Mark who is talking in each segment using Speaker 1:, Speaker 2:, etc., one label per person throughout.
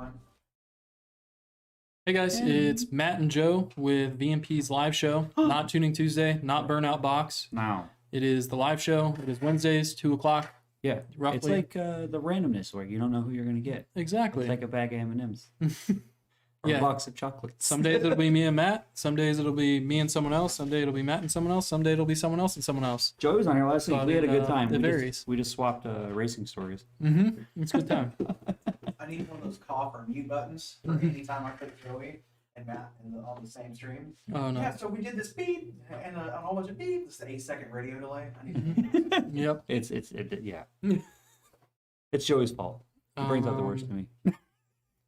Speaker 1: fine.
Speaker 2: Hey guys, it's Matt and Joe with VMP's live show. Not Tuning Tuesday, not Burnout Box.
Speaker 3: No.
Speaker 2: It is the live show. It is Wednesdays, 2 o'clock.
Speaker 3: Yeah,
Speaker 2: Roughly.
Speaker 3: it's like the randomness where you don't know who you're gonna get.
Speaker 2: Exactly.
Speaker 3: It's like a bag of M&Ms or
Speaker 2: Yeah.
Speaker 3: a box of chocolates.
Speaker 2: Some days it'll be me and Matt. Some days it'll be me and someone else. Some day it'll be Matt and someone else. Some day it'll be someone else and someone else.
Speaker 3: Joey was on here last week.
Speaker 2: So,
Speaker 3: We had a good time.
Speaker 2: it
Speaker 3: We
Speaker 2: varies.
Speaker 3: we just swapped racing stories.
Speaker 2: It's a good time.
Speaker 1: I need one of those cough or mute buttons for anytime I put Joey and Matt on the same stream.
Speaker 2: Oh no.
Speaker 1: Yeah, so we did this beep and a whole bunch of beep. It's the 8-second radio delay. I need
Speaker 2: Yep.
Speaker 3: Yeah. It's Joey's fault. He brings out the worst in me.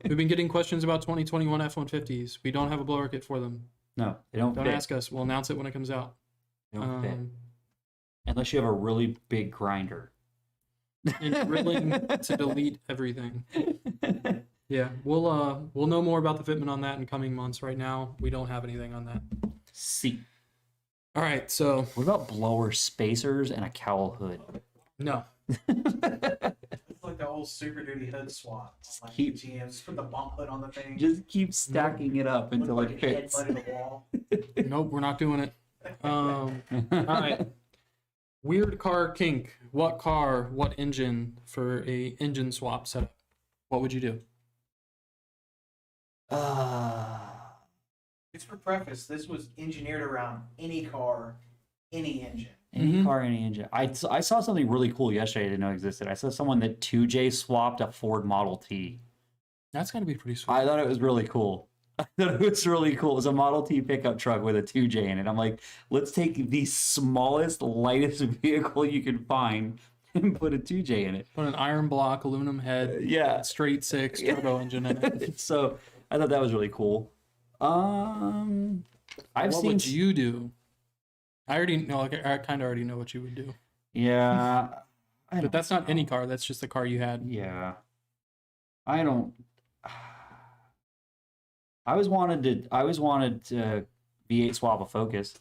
Speaker 2: We've been getting questions about 2021 F-150s. We don't have a blower kit for them.
Speaker 3: No, they don't
Speaker 2: Don't
Speaker 3: fit.
Speaker 2: ask us. We'll announce it when it comes out.
Speaker 3: They don't fit. Unless you have a really big grinder.
Speaker 2: And drilling to delete everything. Yeah, we'll know more about the fitment on that in coming months. Right now, we don't have anything on that.
Speaker 3: See.
Speaker 2: All right, so
Speaker 3: What about blower spacers and a cowl hood?
Speaker 2: no.
Speaker 1: It's like the old Super Duty hood swap. Like
Speaker 3: keep-
Speaker 1: GM, just put the bump hood on the thing.
Speaker 3: Just keep stacking it up until
Speaker 1: Look
Speaker 3: it
Speaker 1: like a
Speaker 3: fits.
Speaker 1: headbutt in the wall.
Speaker 2: Nope, we're not doing it. All right. Weird car kink. What car, what engine for a engine swap setup? What would you do?
Speaker 1: Just for preface, this was engineered around any car, any engine.
Speaker 3: Any car, any engine. I saw something really cool yesterday I didn't know existed. I saw someone that 2J swapped a Ford Model T.
Speaker 2: That's got to be pretty sweet.
Speaker 3: I thought it was really cool. I thought it was really cool. It was a Model T pickup truck with a 2J in it. I'm like, let's take the smallest, lightest vehicle you can find and put a 2J in it.
Speaker 2: Put an iron block, aluminum head,
Speaker 3: Yeah.
Speaker 2: straight six turbo engine in it.
Speaker 3: So I thought that was really cool. I've
Speaker 2: What
Speaker 3: seen.
Speaker 2: would you do? I already know. Like, I kind of already know what you would do.
Speaker 3: Yeah.
Speaker 2: But that's not any car. That's just the car you had.
Speaker 3: Yeah. I don't. I always wanted to V8 swap a Focus.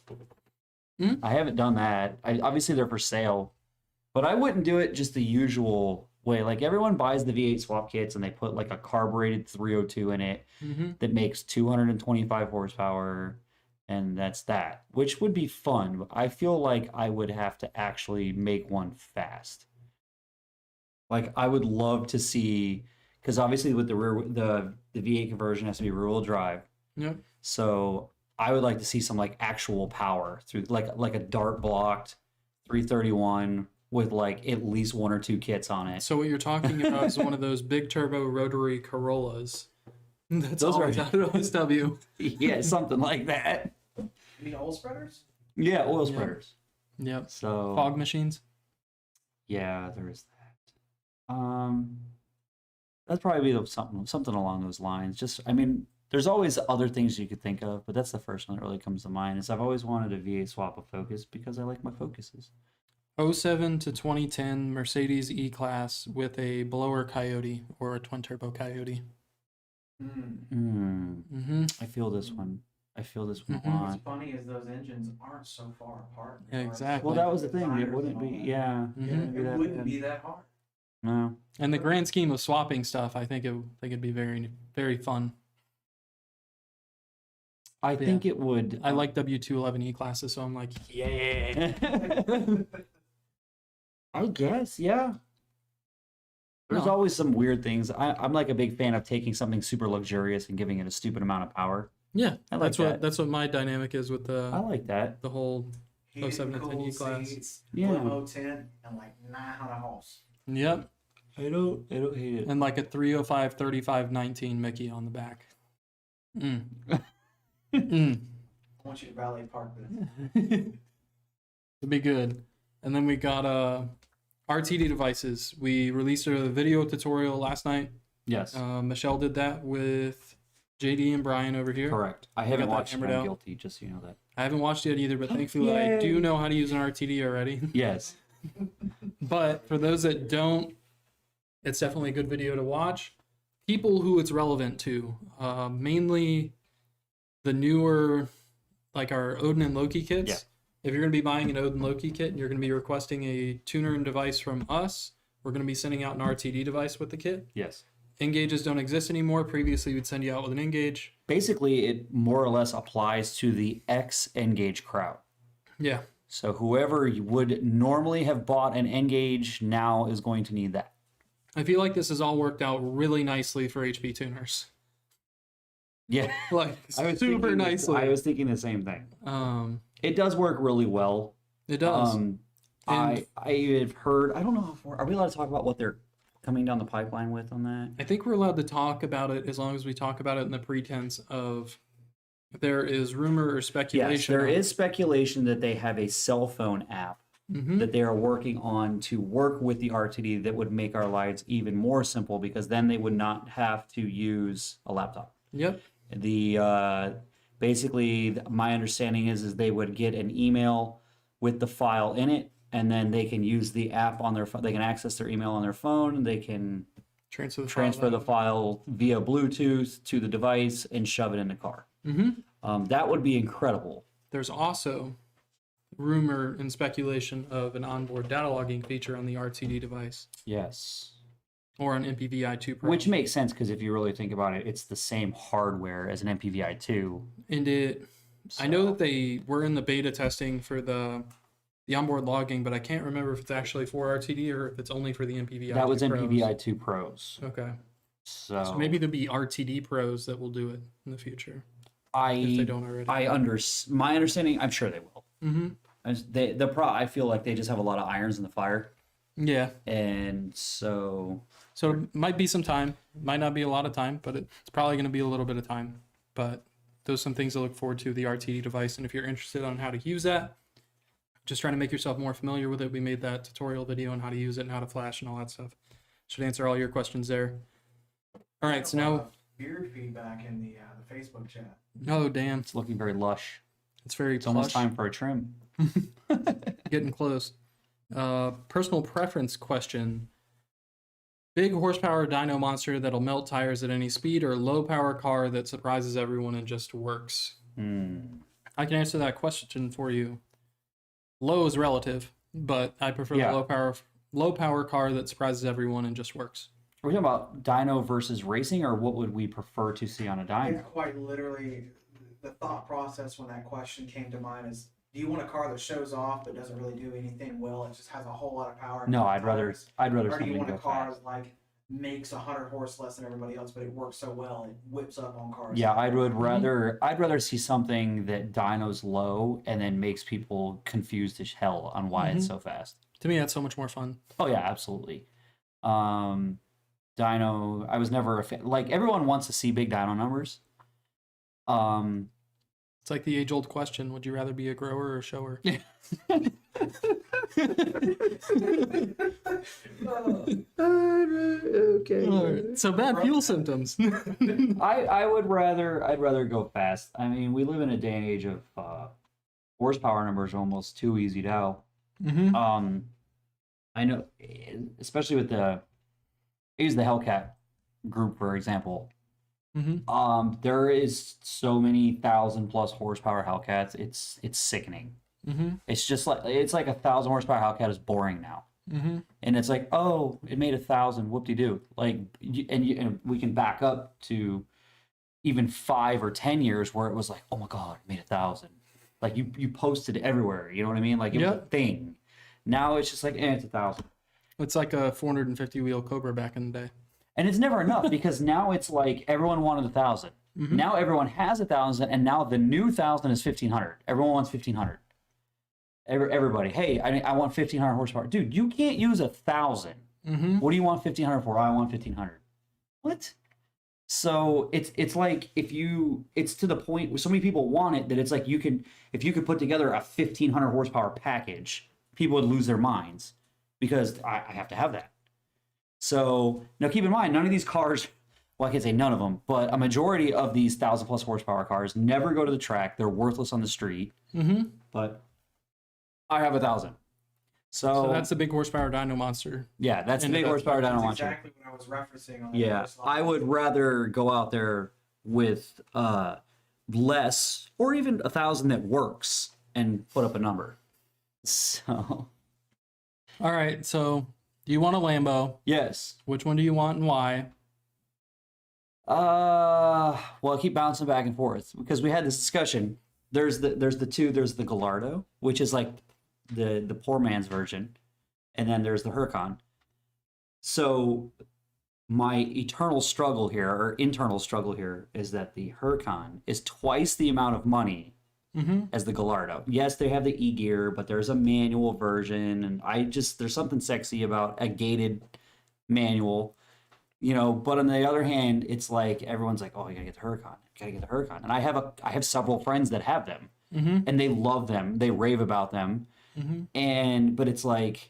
Speaker 2: Hmm?
Speaker 3: I haven't done that. Obviously they're for sale, but I wouldn't do it just the usual way. Like everyone buys the V8 swap kits and they put like a carbureted 302 in it that makes 225 horsepower, and that's that, which would be fun. But I feel like I would have to actually make one fast. Like I would love to see, because obviously with the V8 conversion has to be rear-wheel drive.
Speaker 2: Yep.
Speaker 3: So I would like to see some like actual power through like a dart blocked 331 with like at least one or two kits on it.
Speaker 2: So what you're talking about is one of those big turbo rotary Corollas. That's
Speaker 3: Those
Speaker 2: always
Speaker 3: are-
Speaker 2: out of OSW.
Speaker 3: Yeah, something like that.
Speaker 1: You mean oil spreaders?
Speaker 3: Yeah, oil
Speaker 2: Yeah.
Speaker 3: spreaders.
Speaker 2: Yep.
Speaker 3: So
Speaker 2: Fog machines.
Speaker 3: yeah, there is that. That'd probably be something along those lines. Just, I mean, there's always other things you could think of, but that's the first one that really comes to mind. Is I've always wanted a V8 swap of Focus because I like my Focuses.
Speaker 2: 07 to 2010 Mercedes E-Class with a blower Coyote or a twin turbo Coyote.
Speaker 3: I feel this one. I feel this one a lot.
Speaker 1: What's funny is those engines aren't so far apart.
Speaker 2: Yeah, exactly.
Speaker 3: Well, that was the thing. It
Speaker 1: Designers
Speaker 3: wouldn't
Speaker 1: and
Speaker 3: be.
Speaker 1: all that.
Speaker 3: Yeah.
Speaker 2: Mhm.
Speaker 1: It wouldn't be that hard.
Speaker 3: No.
Speaker 2: In the grand scheme of swapping stuff, I think it'd be very, very fun.
Speaker 3: I
Speaker 2: Yeah.
Speaker 3: think it would.
Speaker 2: I like W211 E-Classes, so I'm like, yeah.
Speaker 3: I guess, yeah. There's
Speaker 2: No.
Speaker 3: always some weird things. I'm like a big fan of taking something super luxurious and giving it a stupid amount of power.
Speaker 2: Yeah,
Speaker 3: I like that.
Speaker 2: that's what my dynamic is with
Speaker 3: I like that.
Speaker 2: the whole.
Speaker 1: Heated
Speaker 2: 07 and 10
Speaker 1: cooled
Speaker 2: E-Class.
Speaker 1: seats,
Speaker 3: Yeah.
Speaker 1: limo tent, and like 900 horse.
Speaker 2: Yep,
Speaker 3: I don't hate it.
Speaker 2: and like a 305 3519 Mickey on the back. Mm.
Speaker 1: I want you to valet park this.
Speaker 2: It'd be good. And then we got RTD Devices. We released a video tutorial last night.
Speaker 3: Yes.
Speaker 2: Michelle did that with JD and Brian over here.
Speaker 3: Correct. I haven't
Speaker 2: got that
Speaker 3: watched it.
Speaker 2: hammered
Speaker 3: I'm
Speaker 2: out.
Speaker 3: guilty, just so you know that.
Speaker 2: I haven't watched it either, but thankfully I do
Speaker 3: Yay.
Speaker 2: know how to use an RTD already.
Speaker 3: Yes.
Speaker 2: But for those that don't, it's definitely a good video to watch. People who it's relevant to, mainly the newer, like our Odin and Loki kits.
Speaker 3: Yeah.
Speaker 2: If you're going to be buying an Odin Loki kit and you're going to be requesting a tuner and device from us, we're going to be sending out an RTD device with the kit.
Speaker 3: Yes.
Speaker 2: Engages don't exist anymore. Previously, we'd send you out with an Engage.
Speaker 3: Basically, it more or less applies to the X-Engage crowd.
Speaker 2: Yeah.
Speaker 3: So whoever would normally have bought an Engage now is going to need that.
Speaker 2: I feel like this has all worked out really nicely for HP tuners.
Speaker 3: Yeah.
Speaker 2: Like, super nicely.
Speaker 3: I was thinking the same thing. It does work really well.
Speaker 2: It does.
Speaker 3: I have heard, I don't know if are we allowed to talk about what they're coming down the pipeline with on that?
Speaker 2: I think we're allowed to talk about it as long as we talk about it in the pretense of there is rumor or speculation.
Speaker 3: Yes, there is speculation that they have a cell phone app that they are working on to work with the RTD that would make our lives even more simple, because then they would not have to use a laptop.
Speaker 2: Yep.
Speaker 3: Basically, my understanding is they would get an email with the file in it, and then they can use the app on their phone. They can access their email on their phone. They can transfer the file via Bluetooth to the device and shove it in the car. That would be incredible.
Speaker 2: There's also rumor and speculation of an onboard data logging feature on the Rtd device.
Speaker 3: Yes.
Speaker 2: Or an MPVI-2 Pro.
Speaker 3: Which makes sense, because if you really think about it, it's the same hardware as an MPVI-2.
Speaker 2: And I know that they were in the beta testing for the onboard logging, but I can't remember if it's actually for RTD or if it's only for the MPVI-2
Speaker 3: That was
Speaker 2: Pros.
Speaker 3: MPVI-2 Pros.
Speaker 2: Okay.
Speaker 3: So
Speaker 2: Maybe there'll be RTD Pros that will do it in the future. If they don't already.
Speaker 3: My understanding, I'm sure they will. I feel like they just have a lot of irons in the fire.
Speaker 2: Yeah.
Speaker 3: And so
Speaker 2: it might be some time. Might not be a lot of time, but it's probably going to be a little bit of time. But those are some things to look forward to, the RTD device. And if you're interested on how to use that, just trying to make yourself more familiar with it, we made that tutorial video on how to use it and how to flash and all that stuff. Should answer all your questions there. All right, so now
Speaker 1: beard feedback in the Facebook chat.
Speaker 2: Oh, damn.
Speaker 3: it's looking very lush.
Speaker 2: It's very
Speaker 3: It's almost time for a trim.
Speaker 2: Getting close. Personal preference question. Big horsepower dyno monster that'll melt tires at any speed, or low power car that surprises everyone and just works? I can answer that question for you. Low is relative, but I prefer the low power car that surprises everyone and just works.
Speaker 3: Are we talking about dyno versus racing, or what would we prefer to see on a dyno?
Speaker 1: Yeah, quite literally, the thought process when that question came to mind is, do you want a car that shows off but doesn't really do anything well? It just has a whole lot of power.
Speaker 3: No, I'd rather
Speaker 1: or do
Speaker 3: something
Speaker 1: you want
Speaker 3: go
Speaker 1: a car
Speaker 3: fast.
Speaker 1: that like makes 100 horse less than everybody else, but it works so well it whips up on cars?
Speaker 3: Yeah, I'd rather see something that dyno's low and then makes people confused as hell on why it's so fast.
Speaker 2: To me, that's so much more fun.
Speaker 3: Oh yeah, absolutely. Dyno, I was never a fan. Like, everyone wants to see big dyno numbers.
Speaker 2: It's like the age-old question: would you rather be a grower or a shower?
Speaker 3: Okay.
Speaker 2: Right. So bad fuel symptoms.
Speaker 3: I'd rather go fast. I mean, we live in a day and age of horsepower numbers are almost too easy to tell. I know, especially with I use the Hellcat group for example. There is so many 1,000+ horsepower Hellcats. It's sickening. It's just like 1,000 horsepower Hellcat is boring now. And it's like, oh, it made 1,000. Whoop-de-doo. Like, and we can back up to even 5 or 10 years where it was like, oh my god, it made 1,000. Like, you posted everywhere. You know what I mean? Like, it was a thing. Now it's just like, it's 1,000.
Speaker 2: It's like a 450 wheel Cobra back in the day.
Speaker 3: And it's never enough, because now it's like everyone wanted 1,000. Now everyone has 1,000, and now the new 1,000 is 1,500. Everyone wants 1,500. Everybody, hey, I want 1,500 horsepower. Dude, you can't use 1,000. What do you want 1,500 for? I want 1,500. What? So it's like, it's to the point where so many people want it that it's like if you could put together a 1,500 horsepower package, people would lose their minds, because I have to have that. So now keep in mind, none of these cars, well, I can't say none of them, but a majority of these 1,000+ horsepower cars never go to the track. They're worthless on the street. But I have 1,000. So
Speaker 2: that's the big horsepower dyno monster.
Speaker 3: Yeah, that's the big horsepower dyno monster.
Speaker 1: Exactly what I was referencing on that.
Speaker 3: Yeah, I would rather go out there with less, or even 1,000 that works, and put up a number. So.
Speaker 2: All right, so do you want a Lambo?
Speaker 3: Yes.
Speaker 2: Which one do you want and why?
Speaker 3: Well, I keep bouncing back and forth because we had this discussion. There's the Gallardo, which is like the poor man's version, and then there's the Huracan. So my internal struggle here is that the Huracan is twice the amount of money as the Gallardo. Yes, they have the e-gear, but there's a manual version, and there's something sexy about a gated manual. But on the other hand, it's like everyone's like, oh, you gotta get the Huracan. And I have several friends that have them, and they love them. They rave about them. But it's like,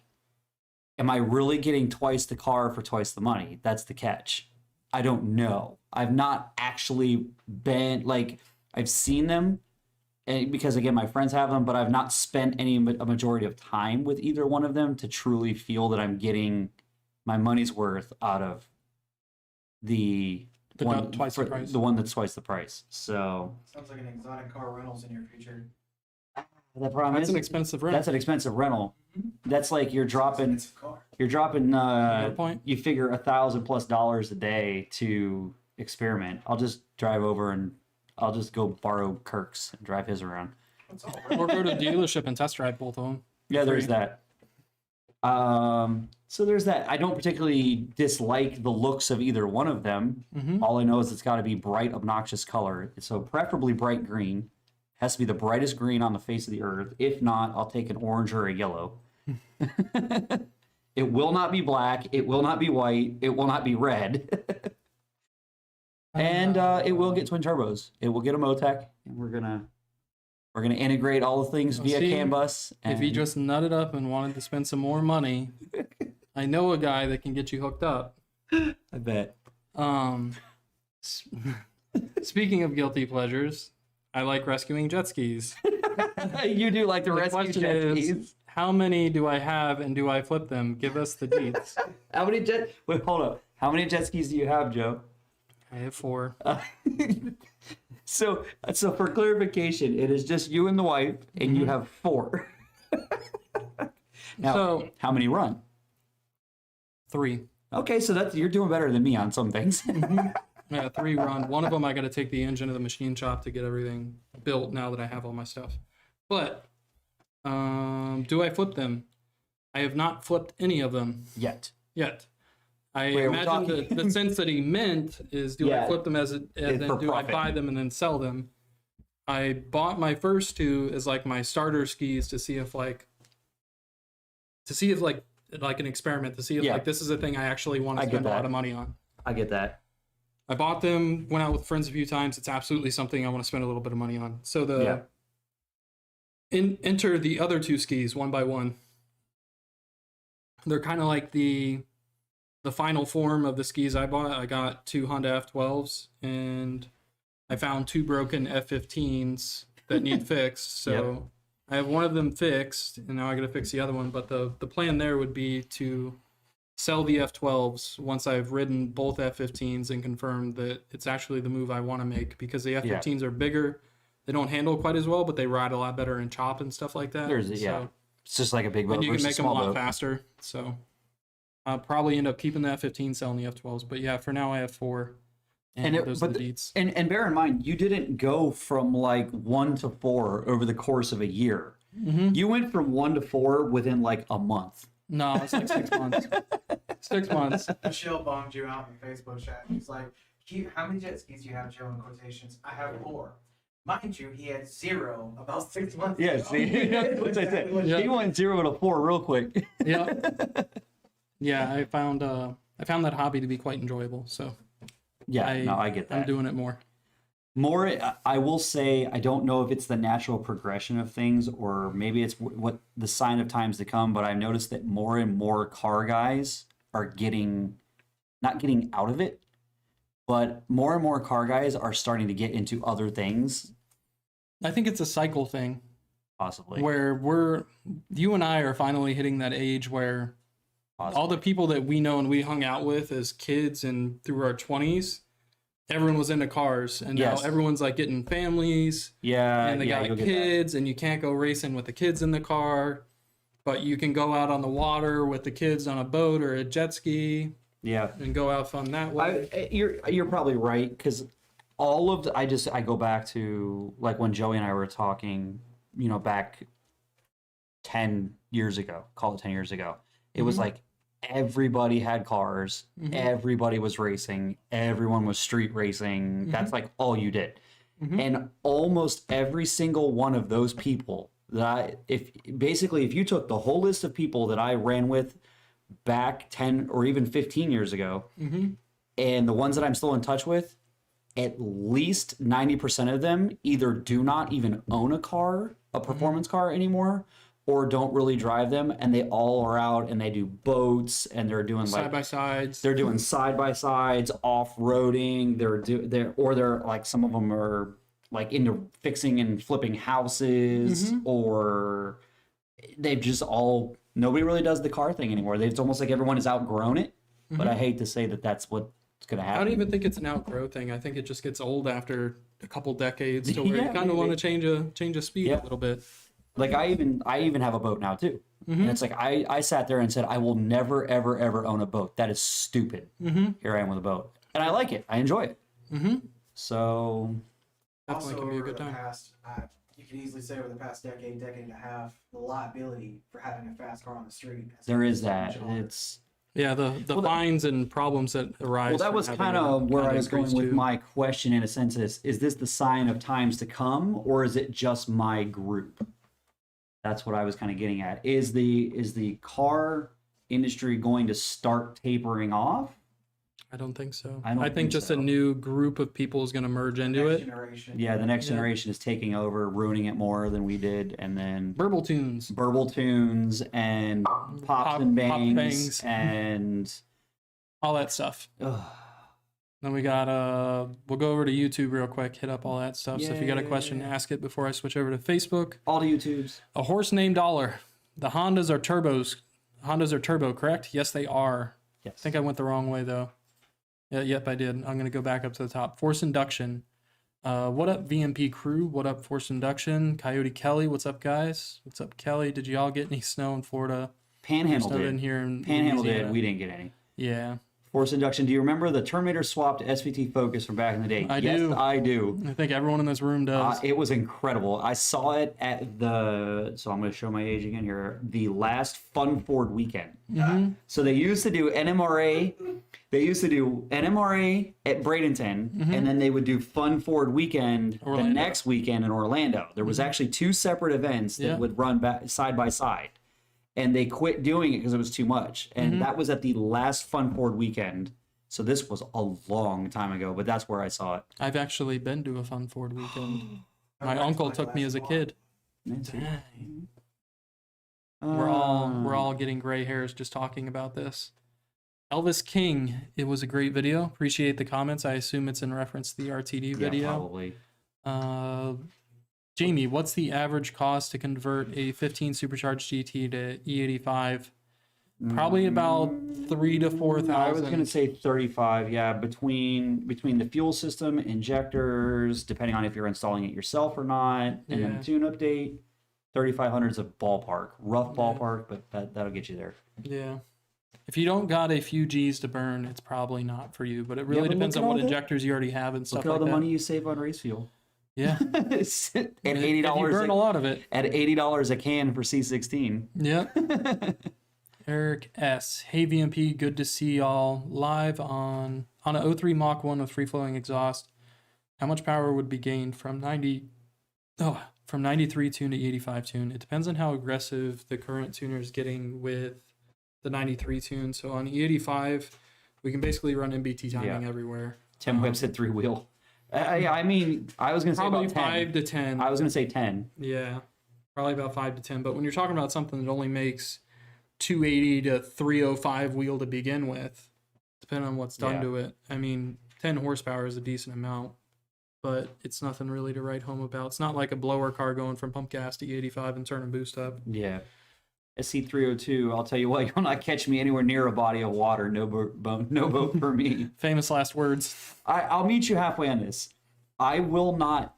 Speaker 3: am I really getting twice the car for twice the money? That's the catch. I don't know. I've not actually been like, I've seen them, and because again, my friends have them, but I've not spent a majority of time with either one of them to truly feel that I'm getting my money's worth out of the one
Speaker 2: twice the price.
Speaker 3: The one that's twice the price. So
Speaker 1: Sounds like an exotic car rentals in your future.
Speaker 3: the problem
Speaker 2: That's
Speaker 3: is
Speaker 2: an expensive rental.
Speaker 3: that's an expensive rental. That's like you're dropping
Speaker 1: It's a car.
Speaker 2: Good point.
Speaker 3: you figure $1,000+ a day to experiment. I'll just drive over and I'll just go borrow Kirk's and drive his around.
Speaker 1: That's all
Speaker 2: Or go to a dealership and test drive both of them.
Speaker 3: Yeah, there's that. So there's that. I don't particularly dislike the looks of either one of them. All I know is it's got to be bright, obnoxious color. So preferably bright green. Has to be the brightest green on the face of the earth. If not, I'll take an orange or a yellow. It will not be black. It will not be white. It will not be red. And it will get twin turbos. It will get a Motec, and we're gonna integrate all the things via
Speaker 2: see,
Speaker 3: CAN bus.
Speaker 2: If you just nutted up and wanted to spend some more money, I know a guy that can get you hooked up.
Speaker 3: I bet.
Speaker 2: Speaking of guilty pleasures, I like rescuing jet skis.
Speaker 3: You do like the rescue
Speaker 2: question
Speaker 3: jet
Speaker 2: is,
Speaker 3: skis.
Speaker 2: how many do I have and do I flip them? Give us the deets.
Speaker 3: How many Wait, hold up. How many jet skis do you have, Joe?
Speaker 2: I have 4.
Speaker 3: So for clarification, it is just you and the wife, and you have 4. Now,
Speaker 2: So-
Speaker 3: how many run?
Speaker 2: 3.
Speaker 3: Okay, so you're doing better than me on some things.
Speaker 2: Yeah, 3 run. One of them I got to take the engine to the machine shop to get everything built now that I have all my stuff. But do I flip them? I have not flipped any of them
Speaker 3: Yet.
Speaker 2: I
Speaker 3: Wait, are we
Speaker 2: imagine
Speaker 3: talking-
Speaker 2: the sense that he meant is, do
Speaker 3: Yeah.
Speaker 2: I flip them and then
Speaker 3: for
Speaker 2: do
Speaker 3: profit.
Speaker 2: I buy them and then sell them? I bought my first 2 as like my starter skis to see if like an experiment, to see if
Speaker 3: Yeah.
Speaker 2: like this is a thing I actually want
Speaker 3: I
Speaker 2: to
Speaker 3: get
Speaker 2: spend a lot
Speaker 3: that.
Speaker 2: of money on.
Speaker 3: I get that.
Speaker 2: I bought them, went out with friends a few times. It's absolutely something I want to spend a little bit of money on. So enter the other 2 skis one by one. They're kind of like the final form of the skis I bought. I got 2 Honda F12s, and I found 2 broken F15s that need fixed. So I have one of them fixed, and now I got to fix the other one. But the plan there would be to sell the F12s once I've ridden both F15s and confirmed that it's actually the move I want to make, because the F15s are bigger. They don't handle quite as well, but they ride a lot better in chop and stuff like that.
Speaker 3: It's just like a big boat
Speaker 2: And you can
Speaker 3: versus
Speaker 2: make them a
Speaker 3: small
Speaker 2: lot
Speaker 3: boat.
Speaker 2: faster. So I'll probably end up keeping the F15, selling the F12s. But yeah, for now I have 4. And those are the deets.
Speaker 3: And bear in mind, you didn't go from like 1 to 4 over the course of a year. You went from 1 to 4 within like a month.
Speaker 2: No, it's like 6 months. 6 months.
Speaker 1: Michelle bombed you out in the Facebook chat. He's like, how many jet skis do you have, Joe, in quotations? I have 4. Mind you, he had 0 about 6 months
Speaker 3: Yeah,
Speaker 1: ago.
Speaker 3: see, that's what I said.
Speaker 2: Yeah.
Speaker 3: He went 0 to 4 real quick.
Speaker 2: Yeah. Yeah, I found that hobby to be quite enjoyable. So
Speaker 3: Yeah, I get that.
Speaker 2: I'm doing it more.
Speaker 3: More, I will say, I don't know if it's the natural progression of things or maybe it's what the sign of times to come, but I've noticed that more and more car guys are not getting out of it, but more and more car guys are starting to get into other things.
Speaker 2: I think it's a cycle thing
Speaker 3: Possibly.
Speaker 2: where you and I are finally hitting that age where all the people that we know and we hung out with as kids and through our 20s, everyone was into cars, and now everyone's like getting families, and they got kids, and you can't go racing with the kids in the car, but you can go out on the water with the kids on a boat or a jet ski.
Speaker 3: Yeah.
Speaker 2: and go have fun that way.
Speaker 3: You're probably right, because all of the, I go back to like when Joey and I were talking, you know, back 10 years ago, call it 10 years ago. It was like everybody had cars, everybody was racing, everyone was street racing. That's like all you did. And almost every single one of those people that if you took the whole list of people that I ran with back 10 or even 15 years ago, and the ones that I'm still in touch with, at least 90% of them either do not even own a car, a performance car anymore, or don't really drive them, and they all are out and they do boats and they're doing like
Speaker 2: Side by sides.
Speaker 3: they're doing side by sides, off roading. They're like, some of them are like into fixing and flipping houses, or they've just all, nobody really does the car thing anymore. It's almost like everyone has outgrown it. But I hate to say that that's what's going to happen.
Speaker 2: I don't even think it's an outgrow thing. I think it just gets old after a couple decades to where you kind of want to change a speed a little bit.
Speaker 3: Like I even have a boat now too. And it's like I sat there and said, I will never ever ever own a boat. That is stupid. Here I am with a boat, and I like it. I enjoy it. So
Speaker 2: Definitely
Speaker 1: Also,
Speaker 2: can be a
Speaker 1: over
Speaker 2: good
Speaker 1: the
Speaker 2: time.
Speaker 1: past, you can easily say over the past decade and a half, the liability for having a fast car on the street.
Speaker 3: there is that.
Speaker 1: much higher.
Speaker 3: It's
Speaker 2: Yeah, the fines and problems that arise.
Speaker 3: well, that
Speaker 2: from
Speaker 3: was
Speaker 2: having
Speaker 3: kind
Speaker 2: it
Speaker 3: of where
Speaker 2: kinda
Speaker 3: I was going
Speaker 2: increased
Speaker 3: with
Speaker 2: too.
Speaker 3: my question. In a sense, is this the sign of times to come, or is it just my group? That's what I was kind of getting at. Is the car industry going to start tapering off?
Speaker 2: I don't think so.
Speaker 3: I don't
Speaker 2: think
Speaker 3: think
Speaker 2: just
Speaker 3: so.
Speaker 2: a new group of people is going to merge into
Speaker 1: Next
Speaker 2: it.
Speaker 1: generation.
Speaker 3: Yeah, the next
Speaker 2: Yeah.
Speaker 3: generation is taking over, ruining it more than we did, and then
Speaker 2: Burble tunes.
Speaker 3: burble tunes and pops
Speaker 2: Pop-
Speaker 3: and
Speaker 2: pop
Speaker 3: bangs,
Speaker 2: bangs.
Speaker 3: and
Speaker 2: All that stuff.
Speaker 3: ugh,
Speaker 2: Then we got we'll go over to YouTube real quick, hit up all that stuff. So if you got a question,
Speaker 3: Yay.
Speaker 2: ask it before I switch over to Facebook.
Speaker 3: all the YouTubes.
Speaker 2: A horse named Dollar. The Hondas are turbos. Hondas are turbo, correct? Yes, they are.
Speaker 3: Yes.
Speaker 2: I think I went the wrong way though. Yeah, yep, I did. I'm going to go back up to the top. Force induction. What up, VMP crew? What up, Force induction? Coyote Kelly, what's up, guys? What's up, Kelly? Did y'all get any snow in Florida?
Speaker 3: Panhandle
Speaker 2: Snowed in
Speaker 3: did.
Speaker 2: here in
Speaker 3: Panhandle
Speaker 2: Louisiana.
Speaker 3: did. We didn't get any.
Speaker 2: Yeah,
Speaker 3: Force induction. Do you remember the Terminator swapped SVT Focus from back in the day?
Speaker 2: I
Speaker 3: yes,
Speaker 2: do.
Speaker 3: I do.
Speaker 2: I think everyone in this room does.
Speaker 3: It was incredible. I saw it at the, so I'm going to show my age again here, the last Fun Ford weekend. So they used to do NMRA. They used to do NMRA at Bradenton, and then they would do Fun Ford weekend
Speaker 2: Orlando.
Speaker 3: the next weekend in Orlando. There was actually two separate events that
Speaker 2: Yeah.
Speaker 3: would run back side by side. And they quit doing it because it was too much. And that was at the last Fun Ford weekend. So this was a long time ago, but that's where I saw it.
Speaker 2: I've actually been to a Fun Ford weekend.
Speaker 1: I
Speaker 2: My
Speaker 1: went to
Speaker 2: uncle
Speaker 1: my
Speaker 2: took me
Speaker 1: last
Speaker 2: as a
Speaker 1: one.
Speaker 2: kid. We're
Speaker 3: Um,
Speaker 2: all getting gray hairs just talking about this. Elvis King, it was a great video. Appreciate the comments. I assume it's in reference to the RTD
Speaker 3: yeah,
Speaker 2: video.
Speaker 3: probably.
Speaker 2: Jamie, what's the average cost to convert a 15 Supercharged GT to E85? Probably about 3,000 to 4,000.
Speaker 3: I was going to say 35. Yeah, between the fuel system, injectors, depending on if you're installing it yourself or not, and then
Speaker 2: Yeah.
Speaker 3: the tune update, 3,500 is a ballpark, rough ballpark, but that'll get you there.
Speaker 2: Yeah. If you don't got a few G's to burn, it's probably not for you. But it really
Speaker 3: but
Speaker 2: depends
Speaker 3: look
Speaker 2: on
Speaker 3: at
Speaker 2: what
Speaker 3: all the-
Speaker 2: injectors you already have and
Speaker 3: Look
Speaker 2: stuff
Speaker 3: at all
Speaker 2: like
Speaker 3: the
Speaker 2: that.
Speaker 3: money you save on race fuel.
Speaker 2: Yeah.
Speaker 3: at
Speaker 2: If
Speaker 3: $80
Speaker 2: you burn a lot of it.
Speaker 3: at $80 a can for C16.
Speaker 2: Yep. Eric S. Hey VMP, good to see y'all live on a 03 Mach 1 with free flowing exhaust. How much power would be gained from 93 tune to 85 tune? It depends on how aggressive the current tuner is getting with the 93 tune. So on E85, we can basically run MBT timing everywhere.
Speaker 3: 10 whips at 3-wheel. I mean, I was going to say
Speaker 2: Probably
Speaker 3: about 10.
Speaker 2: 5 to 10.
Speaker 3: I was going to say 10.
Speaker 2: Yeah, probably about 5 to 10. But when you're talking about something that only makes 280 to 305 wheel to begin with, depending on what's done
Speaker 3: Yeah.
Speaker 2: to it. I mean, 10 horsepower is a decent amount, but it's nothing really to write home about. It's not like a blower car going from pump gas to E85 and turning boost up.
Speaker 3: Yeah. SC302, I'll tell you what, you'll not catch me anywhere near a body of water. No boat for me.
Speaker 2: Famous last words.
Speaker 3: I'll meet you halfway on this. I will not.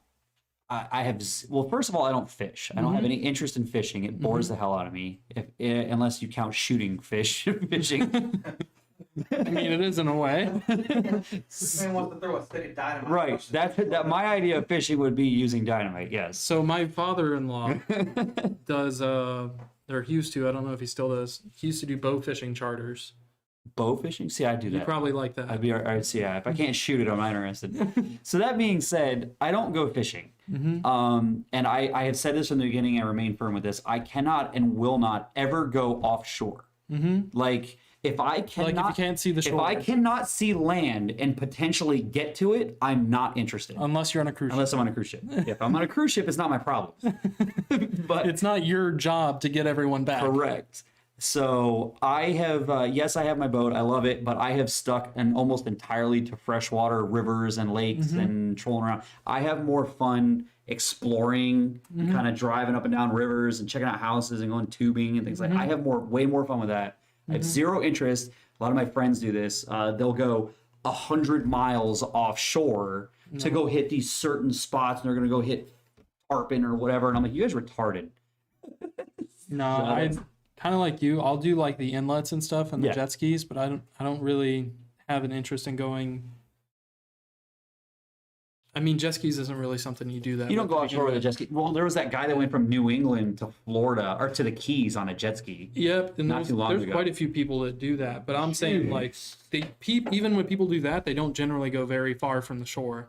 Speaker 3: I have. Well, first of all, I don't fish. I don't have any interest in fishing. It bores the hell out of me, unless you count shooting fish fishing.
Speaker 2: I mean, it is in a way.
Speaker 1: This man wants to throw a stick of dynamite.
Speaker 3: Right. That my idea of fishing would be using dynamite. Yes.
Speaker 2: So my father-in-law does, or he used to, I don't know if he still does, he used to do bow fishing charters.
Speaker 3: Bow fishing? See, I do
Speaker 2: You
Speaker 3: that.
Speaker 2: probably like that.
Speaker 3: I'd see. Yeah, if I can't shoot it, I'm not interested. So that being said, I don't go fishing. And I have said this from the beginning. I remain firm with this. I cannot and will not ever go offshore. Like if I cannot,
Speaker 2: Like if you can't see the shore.
Speaker 3: if I cannot see land and potentially get to it, I'm not interested.
Speaker 2: Unless you're on a cruise ship.
Speaker 3: Unless I'm on a cruise ship. If I'm on a cruise ship, it's not my problem. But
Speaker 2: It's not your job to get everyone back.
Speaker 3: correct. So I have, yes, I have my boat. I love it, but I have stuck and almost entirely to freshwater rivers and lakes and trolling around. I have more fun exploring, kind of driving up and down rivers and checking out houses and going tubing and things like that. I have way more fun with that. I have zero interest. A lot of my friends do this. They'll go 100 miles offshore to go hit these certain spots, and they're going to go hit tarpon or whatever. And I'm like, you guys are retarded.
Speaker 2: No, I kind of like you. I'll do like the inlets and stuff and the
Speaker 3: Yeah.
Speaker 2: jet skis, but I don't really have an interest in going. I mean, jet skis isn't really something you do that.
Speaker 3: You don't
Speaker 2: with
Speaker 3: go
Speaker 2: to
Speaker 3: offshore with
Speaker 2: begin
Speaker 3: a jet ski. Well, there was that guy that went from New England to Florida or to the Keys on a jet ski.
Speaker 2: Yep, and
Speaker 3: Not
Speaker 2: there's,
Speaker 3: too long
Speaker 2: there's
Speaker 3: ago.
Speaker 2: quite a few people that do that. But I'm saying like even when people do that, they don't generally go very far from the shore.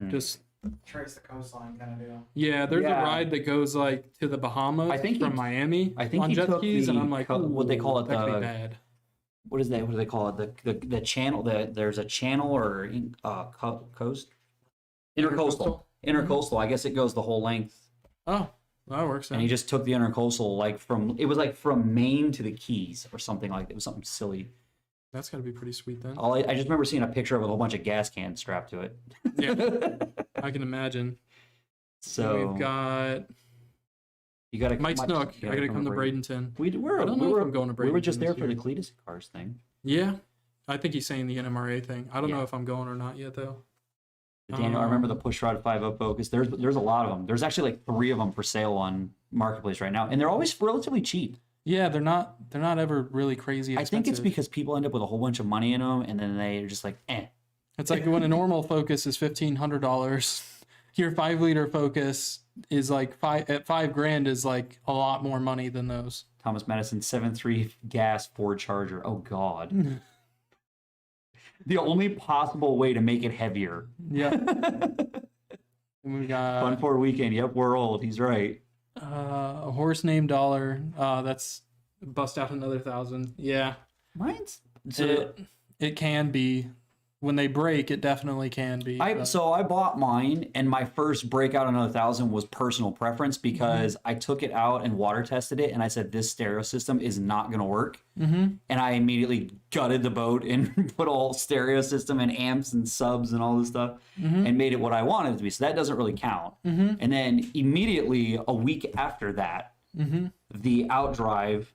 Speaker 2: Just
Speaker 1: Trace the coastline kind of deal.
Speaker 2: yeah, there's
Speaker 3: Yeah.
Speaker 2: a ride that goes like to the Bahamas
Speaker 3: I think
Speaker 2: from
Speaker 3: he-
Speaker 2: Miami
Speaker 3: I think
Speaker 2: on
Speaker 3: he
Speaker 2: jet
Speaker 3: took
Speaker 2: skis, and
Speaker 3: the
Speaker 2: I'm like,
Speaker 3: what they call it,
Speaker 2: that could
Speaker 3: the-
Speaker 2: be bad.
Speaker 3: What is that? What do they call it? The channel. There's a channel or coast. Intercoastal. I guess it goes the whole length.
Speaker 2: Oh, that works.
Speaker 3: And he just took the intercoastal from Maine to the Keys or something like that. It was something silly.
Speaker 2: That's got to be pretty sweet then.
Speaker 3: I just remember seeing a picture of it with a whole bunch of gas cans strapped to it.
Speaker 2: Yeah, I can imagine.
Speaker 3: So
Speaker 2: We've got
Speaker 3: you got to
Speaker 2: Mike Snook. I got to come to Bradenton.
Speaker 3: I don't
Speaker 2: know if I'm going to
Speaker 3: We were just
Speaker 2: Bradenton
Speaker 3: there
Speaker 2: this
Speaker 3: for the
Speaker 2: year.
Speaker 3: Cletus cars thing.
Speaker 2: Yeah, I think he's saying the NMRA thing. I don't
Speaker 3: Yeah.
Speaker 2: know if I'm going or not yet though.
Speaker 3: Daniel, I remember the Pushrod 5.0 Focus. There's a lot of them. There's actually like 3 of them for sale on Marketplace right now, and they're always relatively cheap.
Speaker 2: Yeah, they're not ever really crazy
Speaker 3: I
Speaker 2: expensive.
Speaker 3: think it's because people end up with a whole bunch of money in them, and then they're just like, eh.
Speaker 2: It's like when a normal Focus is $1,500, your 5-liter Focus is like $5,000 is like a lot more money than those.
Speaker 3: Thomas Madison 7.3 gas Ford Charger. Oh God. The only possible way to make it heavier.
Speaker 2: Yeah. And we got
Speaker 3: Fun Ford weekend. Yep, we're old. He's right.
Speaker 2: a horse named Dollar. That's bust out another 1,000. Yeah.
Speaker 3: Mine's
Speaker 2: It can be. When they break, it definitely can be.
Speaker 3: So I bought mine, and my first breakout another 1,000 was personal preference because I took it out and water tested it, and I said this stereo system is not going to work. And I immediately gutted the boat and put a whole stereo system and amps and subs and all this stuff, and made it what I wanted it to be. So that doesn't really count. And then immediately a week after that, the outdrive.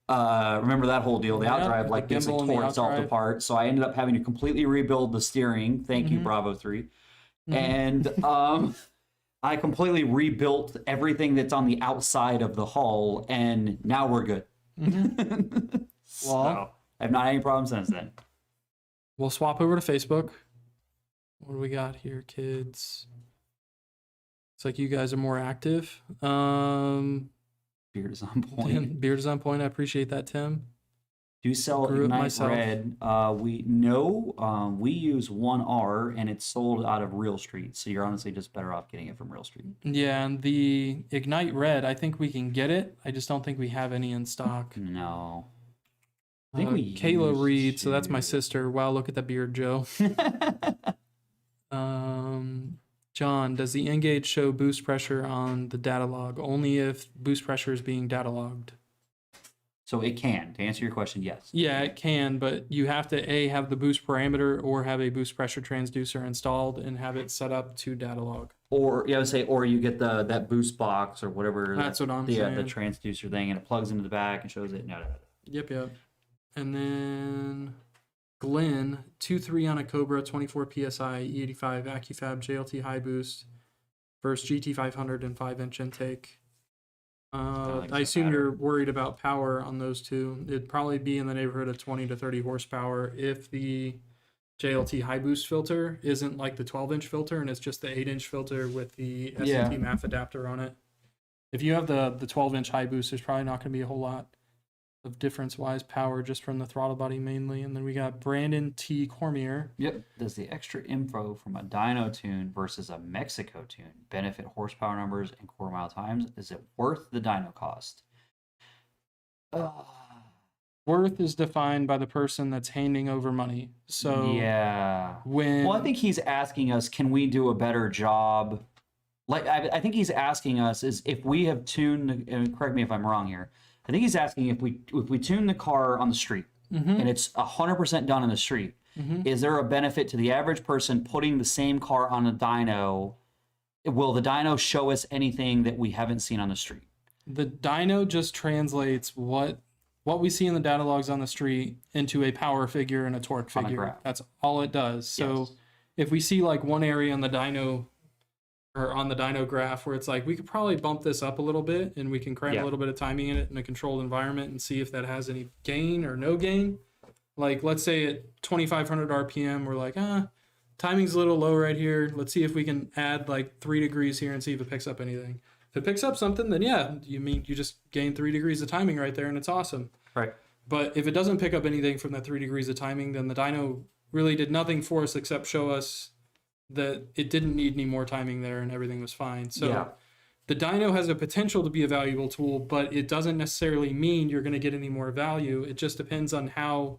Speaker 3: Remember that whole deal? The outdrive
Speaker 2: the
Speaker 3: basically
Speaker 2: gimbal and the
Speaker 3: tore itself
Speaker 2: outdrive.
Speaker 3: apart. So I ended up having to completely rebuild the steering. Thank you, Bravo 3. And I completely rebuilt everything that's on the outside of the hull, and now we're good. So I've not had any problems since then.
Speaker 2: We'll swap over to Facebook. What do we got here, kids? It's like you guys are more active.
Speaker 3: Beard is on point.
Speaker 2: Beard is on point. I appreciate that, Tim.
Speaker 3: Do sell
Speaker 2: Grew it
Speaker 3: Ignite
Speaker 2: myself.
Speaker 3: Red. We use 1R, and it's sold out of Real Street. So you're honestly just better off getting it from Real Street.
Speaker 2: Yeah, and the Ignite Red, I think we can get it. I just don't think we have any in stock.
Speaker 3: No. I think we
Speaker 2: Kayla
Speaker 3: used
Speaker 2: Reed, so that's my
Speaker 3: to.
Speaker 2: sister. Wow, look at the beard, Joe. John, does the Engage show boost pressure on the data log? Only if boost pressure is being data logged.
Speaker 3: So it can. To answer your question, yes.
Speaker 2: Yeah, it can, but you have to have the boost parameter or have a boost pressure transducer installed and have it set up to data log.
Speaker 3: Or I would say, or you get that boost box or whatever.
Speaker 2: That's what I'm
Speaker 3: the
Speaker 2: saying.
Speaker 3: transducer thing, and it plugs into the back and shows it. No.
Speaker 2: Yep. And then Glenn, 2.3 on a Cobra, 24 PSI, E85 AccuFab JLT high boost, first GT500 and 5-inch intake.
Speaker 3: like
Speaker 2: I
Speaker 3: the
Speaker 2: assume
Speaker 3: battery.
Speaker 2: you're worried about power on those two. It'd probably be in the neighborhood of 20 to 30 horsepower if the JLT high boost filter isn't like the 12-inch filter and it's just the 8-inch filter with the
Speaker 3: Yeah.
Speaker 2: SCT MAF adapter on it. If you have the 12-inch high boost, there's probably not going to be a whole lot of difference-wise power just from the throttle body mainly. And then we got Brandon T. Cormier.
Speaker 3: Yep. Does the extra info from a dyno tune versus a Mexico tune benefit horsepower numbers and quarter mile times? Is it worth the dyno cost?
Speaker 2: Worth is defined by the person that's handing over money. So
Speaker 3: yeah.
Speaker 2: when
Speaker 3: Well, I think he's asking us, can we do a better job? Like, I think he's asking us is if we have tuned, and correct me if I'm wrong here, I think he's asking if we tune the car on the street and it's 100% done on the street, is there a benefit to the average person putting the same car on a dyno? Will the dyno show us anything that we haven't seen on the street?
Speaker 2: the dyno just translates what we see in the data logs on the street into a power figure and a torque
Speaker 3: On a
Speaker 2: figure.
Speaker 3: graph.
Speaker 2: That's all it does. So
Speaker 3: Yes.
Speaker 2: if we see like one area on the dyno or on the dyno graph where it's like we could probably bump this up a little bit and we can cram
Speaker 3: Yeah.
Speaker 2: a little bit of timing in it in a controlled environment and see if that has any gain or no gain. Like let's say at 2500 RPM we're like, timing's a little low right here. Let's see if we can add like 3 degrees here and see if it picks up anything. If it picks up something, then yeah, you just gain 3 degrees of timing right there and it's awesome.
Speaker 3: Right.
Speaker 2: But if it doesn't pick up anything from that 3 degrees of timing, then the dyno really did nothing for us except show us that it didn't need any more timing there and everything was fine. So
Speaker 3: Yeah.
Speaker 2: the dyno has a potential to be a valuable tool, but it doesn't necessarily mean you're going to get any more value. It just depends on how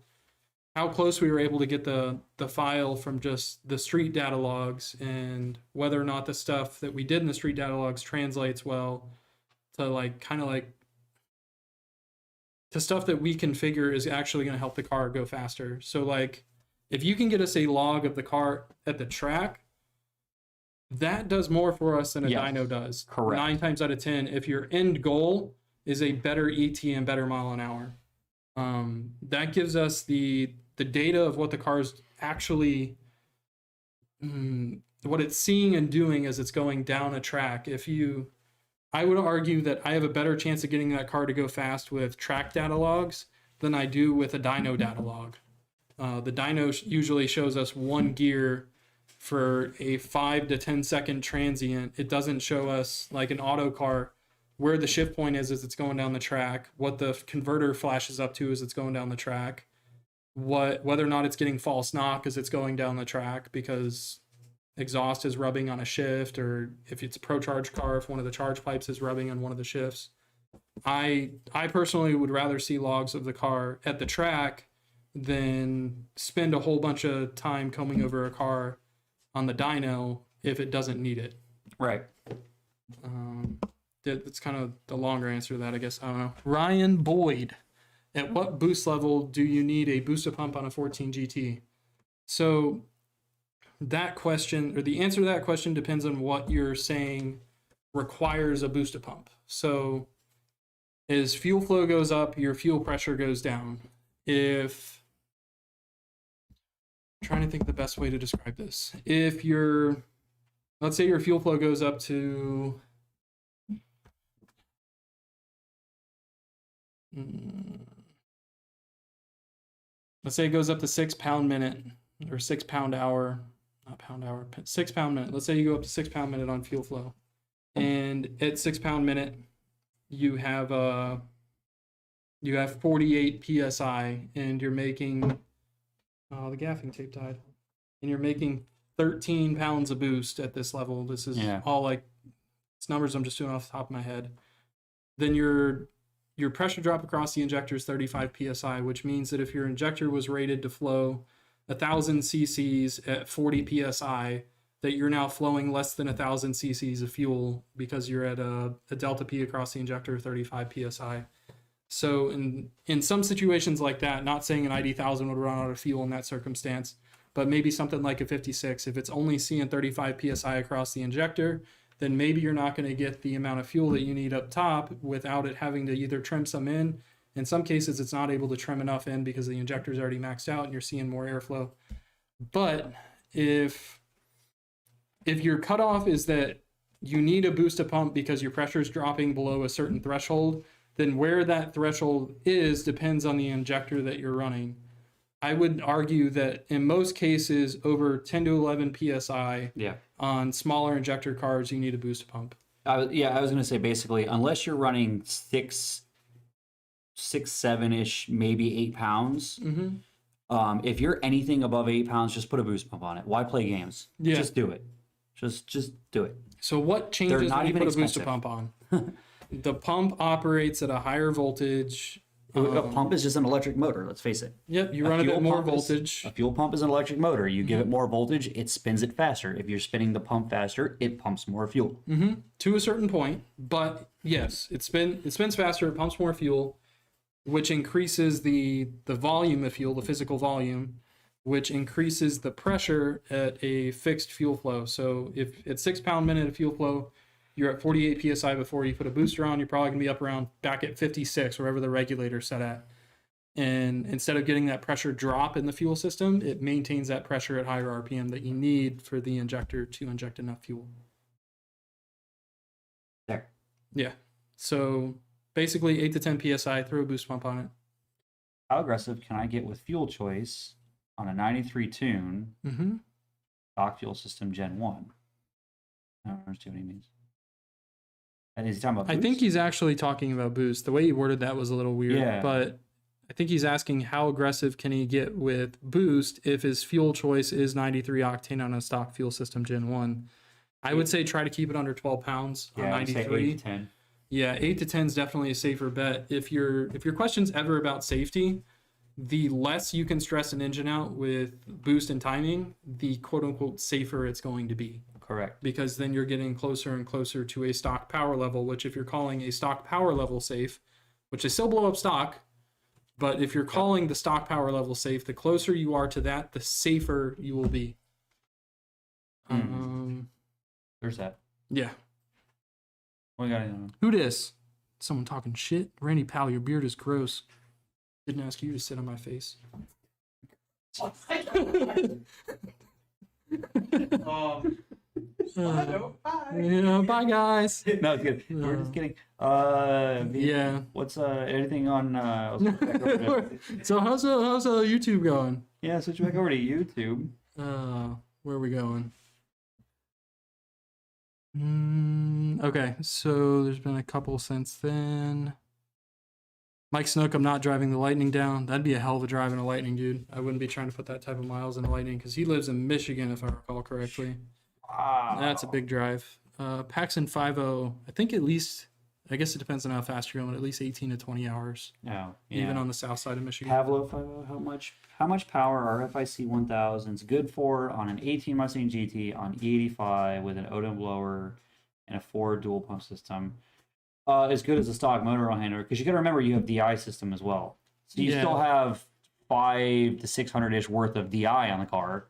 Speaker 2: close we were able to get the file from just the street data logs and whether or not the stuff that we did in the street data logs translates well to like kind of like to stuff that we configure is actually going to help the car go faster. So like if you can get us a log of the car at the track, that does more for us than a
Speaker 3: Yes,
Speaker 2: dyno does.
Speaker 3: correct.
Speaker 2: 9 times out of 10, if your end goal is a better ET and better mile an hour, that gives us the data of what the car is actually, what it's seeing and doing as it's going down a track. I would argue that I have a better chance of getting that car to go fast with track data logs than I do with a dyno data log. The dyno usually shows us one gear for a 5 to 10 second transient. It doesn't show us like an auto car where the shift point is as it's going down the track, what the converter flashes up to as it's going down the track, whether or not it's getting false knock as it's going down the track because exhaust is rubbing on a shift, or if it's a pro charge car, if one of the charge pipes is rubbing on one of the shifts. I personally would rather see logs of the car at the track than spend a whole bunch of time combing over a car on the dyno if it doesn't need it.
Speaker 3: Right.
Speaker 2: That's kind of the longer answer to that, I guess. I don't know. Ryan Boyd, at what boost level do you need a booster pump on a 14 GT? So that question, or the answer to that question, depends on what you're saying requires a booster pump. So as fuel flow goes up, your fuel pressure goes down. I'm trying to think of the best way to describe this. Let's say your fuel flow goes up to let's say it goes up to 6 pound minute or 6 pound hour, not pound hour, 6 pound minute. Let's say you go up to 6 pound minute on fuel flow. And at 6 pound minute, you have 48 PSI and you're making, the gaffing tape died. And you're making 13 pounds of boost at this level. This is all like, it's numbers I'm just doing off the top of my head. Then your pressure drop across the injector is 35 PSI, which means that if your injector was rated to flow 1,000 cc's at 40 PSI, that you're now flowing less than 1,000 cc's of fuel because you're at a delta P across the injector of 35 PSI. So in some situations like that, not saying an ID 1000 would run out of fuel in that circumstance, but maybe something like a 56, if it's only seeing 35 PSI across the injector, then maybe you're not going to get the amount of fuel that you need up top without it having to either trim some in. In some cases, it's not able to trim enough in because the injector is already maxed out and you're seeing more airflow. But if your cutoff is that you need a boost to pump because your pressure is dropping below a certain threshold, then where that threshold is depends on the injector that you're running. I would argue that in most cases, over 10 to 11 psi on smaller injector cars, you need a boost to pump.
Speaker 3: I was going to say basically, unless you're running 6, 7-ish, maybe 8 pounds. If you're anything above 8 pounds, just put a boost pump on it. Why play games?
Speaker 2: Yeah.
Speaker 3: Just do it. Just do it.
Speaker 2: So what changes
Speaker 3: not
Speaker 2: when you
Speaker 3: even
Speaker 2: put
Speaker 3: expensive.
Speaker 2: a booster pump on? The pump operates at a higher voltage.
Speaker 3: A pump is just an electric motor, let's face it.
Speaker 2: Yep, you run a bit more voltage.
Speaker 3: A fuel pump is an electric motor. You give it more voltage, it spins it faster. If you're spinning the pump faster, it pumps more fuel.
Speaker 2: To a certain point, but yes, it spins faster, it pumps more fuel, which increases the volume of fuel, the physical volume, which increases the pressure at a fixed fuel flow. So if at 6 pound minute of fuel flow, you're at 48 psi before you put a booster on, you're probably gonna be up around back at 56, wherever the regulator's set at. And instead of getting that pressure drop in the fuel system, it maintains that pressure at higher RPM that you need for the injector to inject enough fuel.
Speaker 3: There.
Speaker 2: Yeah. So basically 8 to 10 psi, throw a boost pump on it.
Speaker 3: How aggressive can I get with fuel choice on a 93 tune stock fuel system Gen 1? I don't understand what he means. And is he talking about boost?
Speaker 2: I think he's actually talking about boost. The way he worded that was a little weird, but I think he's asking how aggressive can he get with boost if his fuel choice is 93 octane on a stock fuel system Gen 1. I would say try to keep it under 12 pounds on 93.
Speaker 3: 8 to 10.
Speaker 2: Yeah, 8 to 10 is definitely a safer bet. If your question's ever about safety, the less you can stress an engine out with boost and timing, the quote unquote safer it's going to be.
Speaker 3: Correct.
Speaker 2: Because then you're getting closer and closer to a stock power level, which if you're calling a stock power level safe, which is still below up stock, but if you're calling the stock power level safe, the closer you are to that, the safer you will be.
Speaker 3: There's that.
Speaker 2: Yeah.
Speaker 3: What got
Speaker 2: Who dis? Someone talking shit? Randy Powell, your beard is gross. Didn't ask you to sit on my face. Yeah, bye guys.
Speaker 3: No, it's good. We're just kidding.
Speaker 2: Yeah.
Speaker 3: What's anything on?
Speaker 2: So how's YouTube going?
Speaker 3: Yeah, switch back over to YouTube.
Speaker 2: Where are we going? Okay, so there's been a couple since then. Mike Snook, I'm not driving the Lightning down. That'd be a hell of a drive in a Lightning, dude. I wouldn't be trying to put that type of miles in a Lightning because he lives in Michigan, if I recall correctly.
Speaker 3: Wow.
Speaker 2: That's a big drive. Paxson 5.0, I think at least, I guess it depends on how fast you're going, at least 18 to 20 hours.
Speaker 3: No,
Speaker 2: Even on the south side of Michigan.
Speaker 3: Pavlo 5.0, how much power are FIC 1000s good for on an 18 Mustang GT on E85 with an Odin blower and a Ford dual pump system? As good as a stock motor oil handler, because you got to remember you have DI system as well, so you still have 500 to 600-ish worth of DI on the car.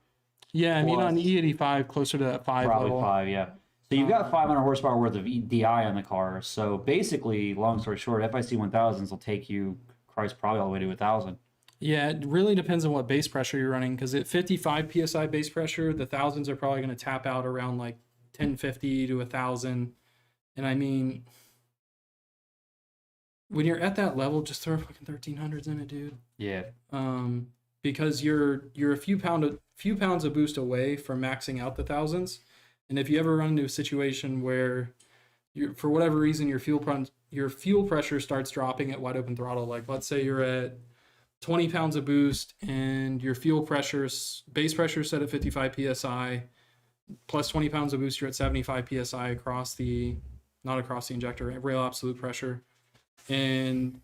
Speaker 2: Yeah, I mean on E85 closer to that 5
Speaker 3: probably
Speaker 2: level.
Speaker 3: 5, yeah. So you've got 500 horsepower worth of DI on the car. So basically, long story short, FIC 1000s will take you, Christ, probably all the way to 1,000.
Speaker 2: Yeah, it really depends on what base pressure you're running, because at 55 psi base pressure, the thousands are probably going to tap out around like 1050 to 1,000. And I mean, when you're at that level, just throw fucking 1300s in it, dude.
Speaker 3: Yeah.
Speaker 2: Because you're a few pounds of boost away from maxing out the thousands, and if you ever run into a situation where you, for whatever reason, your fuel pressure starts dropping at wide open throttle, like let's say you're at 20 pounds of boost and your base pressure is set at 55 psi, plus 20 pounds of boost, you're at 75 psi not across the injector, rail absolute pressure. And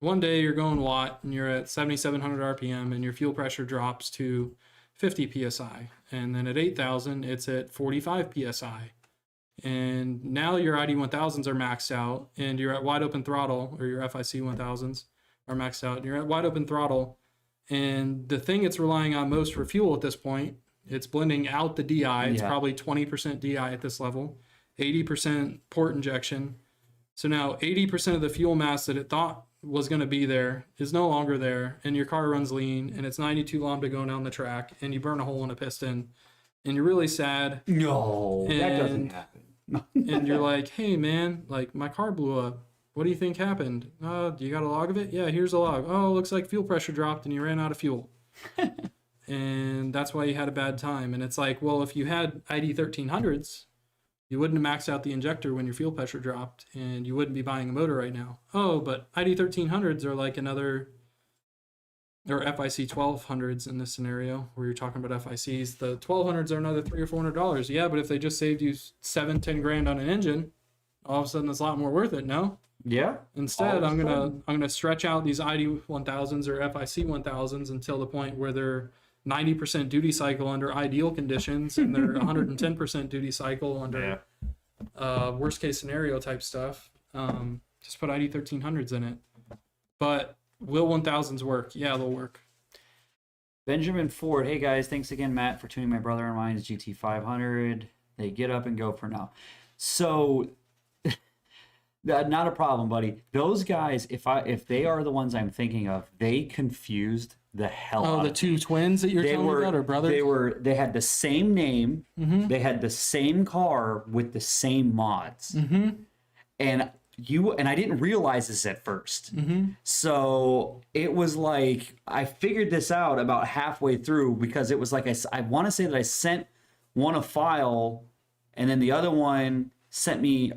Speaker 2: one day you're going watt and you're at 7,700 RPM and your fuel pressure drops to 50 psi. And then at 8,000, it's at 45 psi. And now your ID 1000s are maxed out and you're at wide open throttle, or your FIC 1000s are maxed out. And you're at wide open throttle. And the thing it's relying on most for fuel at this point, it's blending out the DI. It's probably 20% DI at this level, 80% port injection. So now 80% of the fuel mass that it thought was going to be there is no longer there, and your car runs lean, and it's 92 lambda going down the track, and you burn a hole in a piston, and you're really sad.
Speaker 3: No, that doesn't happen.
Speaker 2: and you're like, hey man, like my car blew up. What do you think happened? Do you got a log of it? Yeah, here's a log. Oh, looks like fuel pressure dropped and you ran out of fuel. And that's why you had a bad time. And it's like, well, if you had ID 1300s, you wouldn't have maxed out the injector when your fuel pressure dropped, and you wouldn't be buying a motor right now. Oh, but ID 1300s are like another, or FIC 1200s in this scenario where you're talking about FICs. The 1200s are another $300 or $400. Yeah, but if they just saved you 10 grand on an engine, all of a sudden it's a lot more worth it. No.
Speaker 3: Yeah.
Speaker 2: Instead, I'm gonna stretch out these ID 1000s or FIC 1000s until the point where they're 90% duty cycle under ideal conditions, and they're 110% duty cycle under worst case scenario type stuff. Just put ID 1300s in it. But will 1000s work? Yeah, they'll work.
Speaker 3: Benjamin Ford. Hey guys, thanks again, Matt, for tuning my brother and mine's GT500. They get up and go for now. So, not a problem, buddy. Those guys, if they are the ones I'm thinking of, they confused the hell out of me.
Speaker 2: Oh, the two twins that you're telling me about, or brothers?
Speaker 3: They had the same name.
Speaker 2: Mm-hmm.
Speaker 3: They had the same car with the same mods.
Speaker 2: Mm-hmm.
Speaker 3: And I didn't realize this at first.
Speaker 2: Mm-hmm.
Speaker 3: So it was like I figured this out about halfway through, because it was like I want to say that I sent one a file, and then the other one sent me,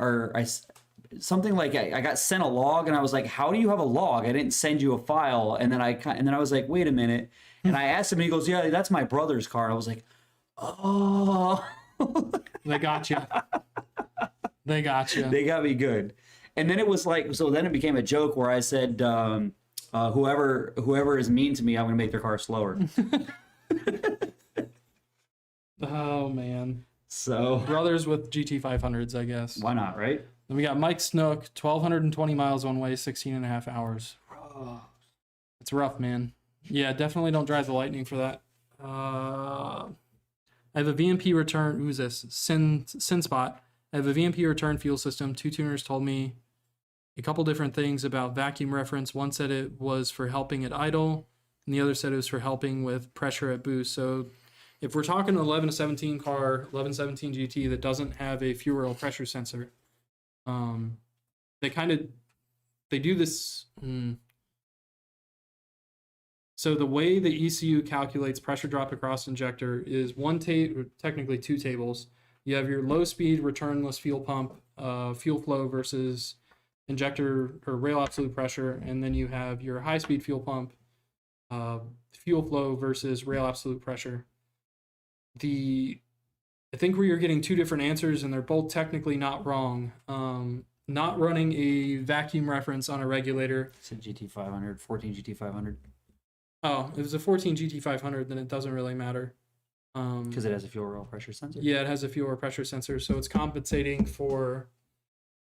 Speaker 3: something like I got sent a log, and I was like, how do you have a log? I didn't send you a file. And then I was like, wait a minute. And I asked him, and he goes, yeah, that's my brother's car. And I was like, oh.
Speaker 2: They got you. They got you.
Speaker 3: They got me good. And then it was like, so then it became a joke where I said, whoever is mean to me, I'm going to make their car slower.
Speaker 2: Oh, man.
Speaker 3: So
Speaker 2: Brothers with GT500s, I guess.
Speaker 3: why not, right?
Speaker 2: Then we got Mike Snook, 1,220 miles one way, 16 and a half hours. It's rough, man. Yeah, definitely don't drive the Lightning for that. I have a VMP return. Who's this? Sinspot. I have a VMP return fuel system. Two tuners told me a couple different things about vacuum reference. One said it was for helping at idle, and the other said it was for helping with pressure at boost. So if we're talking an 11 to 17 car, 1117 GT that doesn't have a fuel rail pressure sensor, they do this. So the way the ECU calculates pressure drop across injector is technically two tables. You have your low speed returnless fuel pump, fuel flow versus injector or rail absolute pressure, and then you have your high speed fuel pump, fuel flow versus rail absolute pressure. I think where you're getting two different answers, and they're both technically not wrong. Not running a vacuum reference on a regulator.
Speaker 3: It's a GT500, 14 GT500.
Speaker 2: Oh, if it's a 14 GT500, then it doesn't really matter.
Speaker 3: Because it has a fuel rail pressure sensor.
Speaker 2: Yeah, it has a fuel rail pressure sensor, so it's compensating for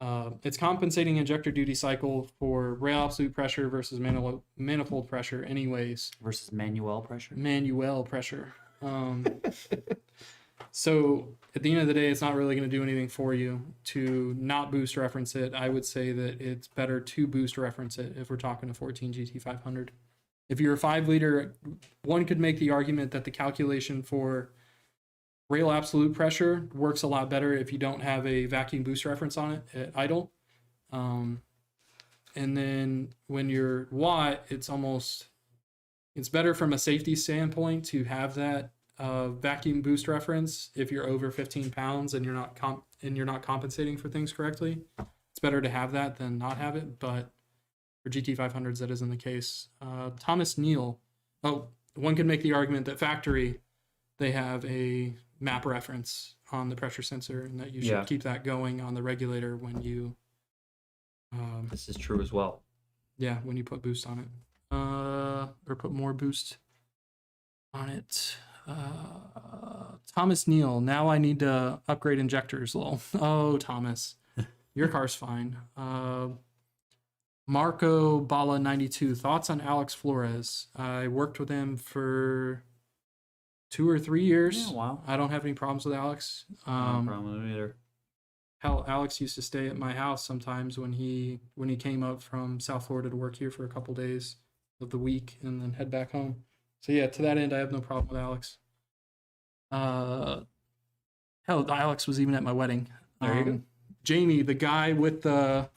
Speaker 2: injector duty cycle for rail absolute pressure versus manifold pressure, anyways.
Speaker 3: Versus manual pressure.
Speaker 2: Manual pressure. So at the end of the day, it's not really going to do anything for you to not boost reference it. I would say that it's better to boost reference it if we're talking a 14 GT500. If you're a 5-liter, one could make the argument that the calculation for rail absolute pressure works a lot better if you don't have a vacuum boost reference on it at idle. And then when you're watt, it's better from a safety standpoint to have that vacuum boost reference if you're over 15 pounds and you're not compensating for things correctly. It's better to have that than not have it, but for GT500s, that isn't the case. Thomas Neal. Oh, one could make the argument that factory, they have a map reference on the pressure sensor, and that you should keep that going on the regulator when you...
Speaker 3: this is true as well.
Speaker 2: Yeah, when you put boost on it. Or put more boost on it. Thomas Neal. Now I need to upgrade injectors, lol. Oh, Thomas. Your car's fine. Marco Bala 92. Thoughts on Alex Flores? I worked with him for 2 or 3 years.
Speaker 3: Yeah, wow.
Speaker 2: I don't have any problems with Alex.
Speaker 3: No problem with him either.
Speaker 2: Hell, Alex used to stay at my house sometimes when he came up from South Florida to work here for a couple days of the week and then head back home. So yeah, to that end, I have no problem with Alex. Hell, Alex was even at my wedding.
Speaker 3: There you go.
Speaker 2: Jamie, the guy with the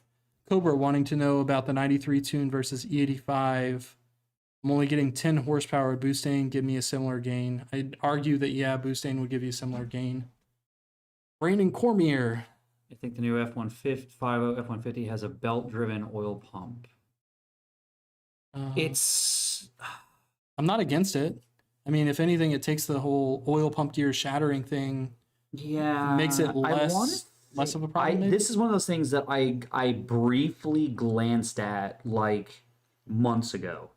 Speaker 2: Cobra, wanting to know about the 93 tune versus E85. I'm only getting 10 horsepower. Boostain give me a similar gain. I'd argue that, yeah, Boostain would give you a similar gain. Brandon Cormier.
Speaker 3: I think the new F-150 has a belt-driven oil pump.
Speaker 2: I'm not against it. I mean, if anything, it takes the whole oil pump gear shattering thing.
Speaker 3: Yeah,
Speaker 2: Makes it less of a problem. Maybe?
Speaker 3: This is one of those things that I briefly glanced at like months ago.